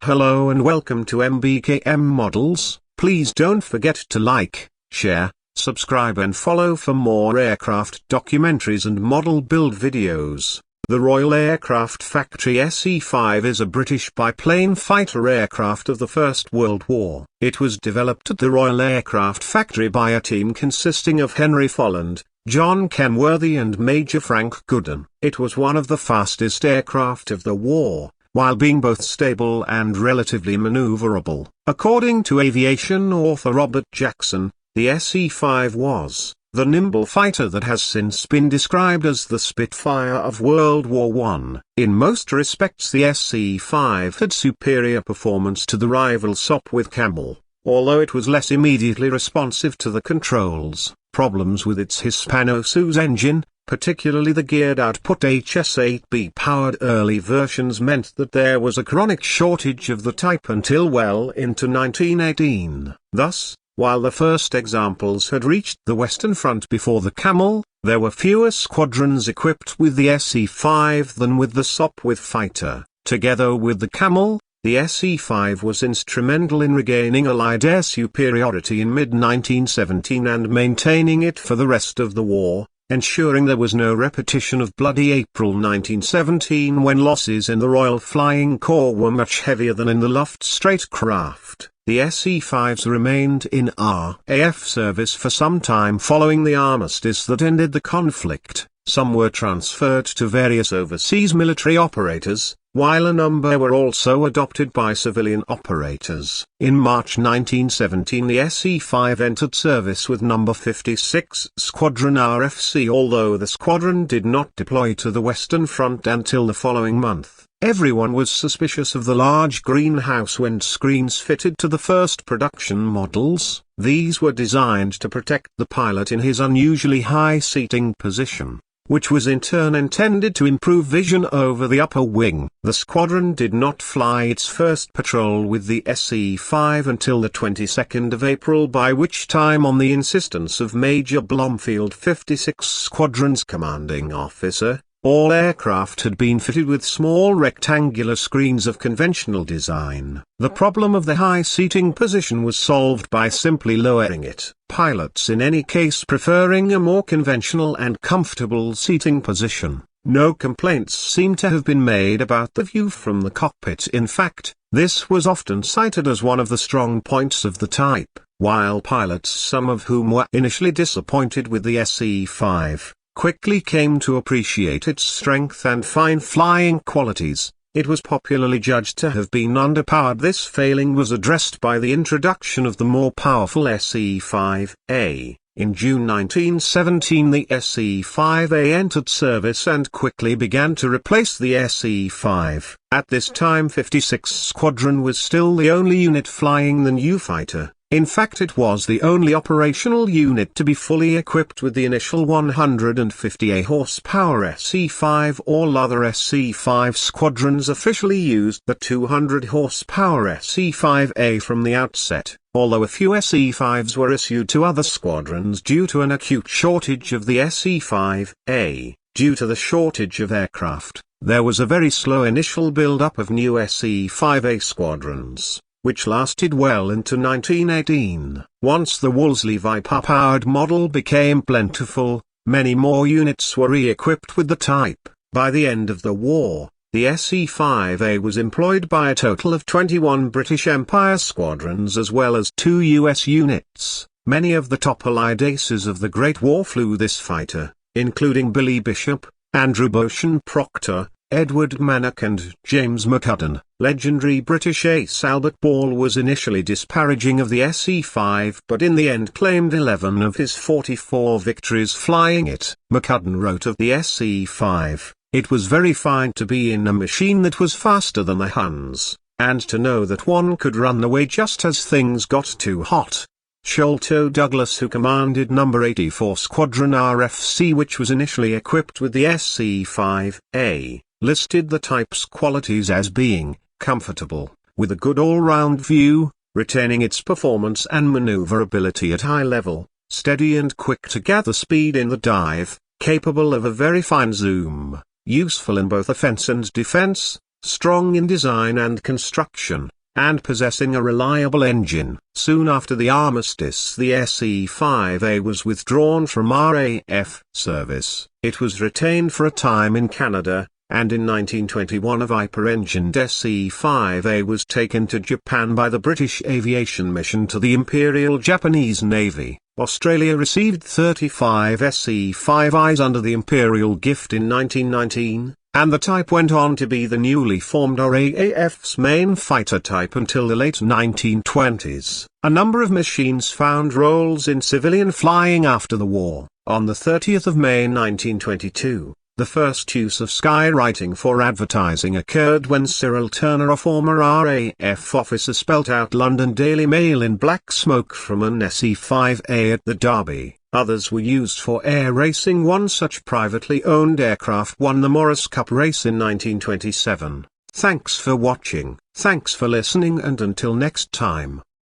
Hello and welcome to MBKM Models. Please don't forget to like, share, subscribe and follow for more aircraft documentaries and model build videos. The Royal Aircraft Factory S.E.5 is a British biplane fighter aircraft of the First World War. It was developed at the Royal Aircraft Factory by a team consisting of Henry Folland, John Kenworthy and Major Frank Goodden. It was one of the fastest aircraft of the war, while being both stable and relatively maneuverable. According to aviation author Robert Jackson, the S.E.5 was the nimble fighter that has since been described as the Spitfire of World War I. In most respects the S.E.5 had superior performance to the rival SOP with Camel, although it was less immediately responsive to the controls. Problems with its Hispano-Suez engine, particularly the geared output HS-8B powered early versions, meant that there was a chronic shortage of the type until well into 1918. Thus, while the first examples had reached the Western Front before the Camel, there were fewer squadrons equipped with the S.E.5 than with the SOP with fighter. Together with the Camel, the S.E.5 was instrumental in regaining Allied air superiority in mid-1917 and maintaining it for the rest of the war, ensuring there was no repetition of bloody April 1917 when losses in the Royal Flying Corps were much heavier than in the Luftstreitkräfte craft. The S.E.5s remained in RAF service for some time following the armistice that ended the conflict. Some were transferred to various overseas military operators, while a number were also adopted by civilian operators. In March 1917 the S.E.5 entered service with No. 56 Squadron RFC, although the squadron did not deploy to the Western Front until the following month. Everyone was suspicious of the large greenhouse windscreens fitted to the first production models. These were designed to protect the pilot in his unusually high seating position, which was in turn intended to improve vision over the upper wing. The squadron did not fly its first patrol with the S.E.5 until the 22nd of April, by which time, on the insistence of Major Blomfield, 56 Squadron's commanding officer, all aircraft had been fitted with small rectangular screens of conventional design. The problem of the high seating position was solved by simply lowering it, pilots in any case preferring a more conventional and comfortable seating position. No complaints seem to have been made about the view from the cockpit. In fact, this was often cited as one of the strong points of the type, while pilots, some of whom were initially disappointed with the S.E.5, quickly came to appreciate its strength and fine flying qualities. It was popularly judged to have been underpowered. This failing was addressed by the introduction of the more powerful S.E.5A. In June 1917 the S.E.5A entered service and quickly began to replace the S.E.5. At this time 56 Squadron was still the only unit flying the new fighter. In fact, it was the only operational unit to be fully equipped with the initial 150 horsepower S.E.5. All other S.E.5 squadrons officially used the 200 horsepower S.E.5A from the outset, although a few S.E.5s were issued to other squadrons due to an acute shortage of the S.E.5A. Due to the shortage of aircraft, there was a very slow initial build-up of new S.E.5A squadrons, which lasted well into 1918. Once the Wolseley Viper-powered model became plentiful, many more units were re-equipped with the type. By the end of the war, the S.E.5A was employed by a total of 21 British Empire squadrons as well as 2 U.S. units. Many of the top Allied aces of the Great War flew this fighter, including Billy Bishop, Andrew Beauchamp Proctor, Edward Manock and James McCudden. Legendary British ace Albert Ball was initially disparaging of the S.E.5 but in the end claimed 11 of his 44 victories flying it. McCudden wrote of the S.E.5, "It was very fine to be in a machine that was faster than the Huns, and to know that one could run away just as things got too hot." Sholto Douglas, who commanded No. 84 Squadron RFC, which was initially equipped with the S.E.5A, listed the type's qualities as being comfortable, with a good all-round view, retaining its performance and maneuverability at high level, steady and quick to gather speed in the dive, capable of a very fine zoom, useful in both offense and defense, strong in design and construction, and possessing a reliable engine. Soon after the armistice, the SE5A was withdrawn from RAF service. It was retained for a time in Canada, and in 1921 a Viper-engined SE5A was taken to Japan by the British Aviation Mission to the Imperial Japanese Navy. Australia received 35 SE5Is under the Imperial Gift in 1919. And the type went on to be the newly formed RAAF's main fighter type until the late 1920s. A number of machines found roles in civilian flying after the war. On the 30th of May 1922, the first use of skywriting for advertising occurred when Cyril Turner, a former RAF officer, spelt out London Daily Mail in black smoke from an SE5A at the Derby. Others were used for air racing. One such privately owned aircraft won the Morris Cup race in 1927. Thanks for watching, thanks for listening, and until next time.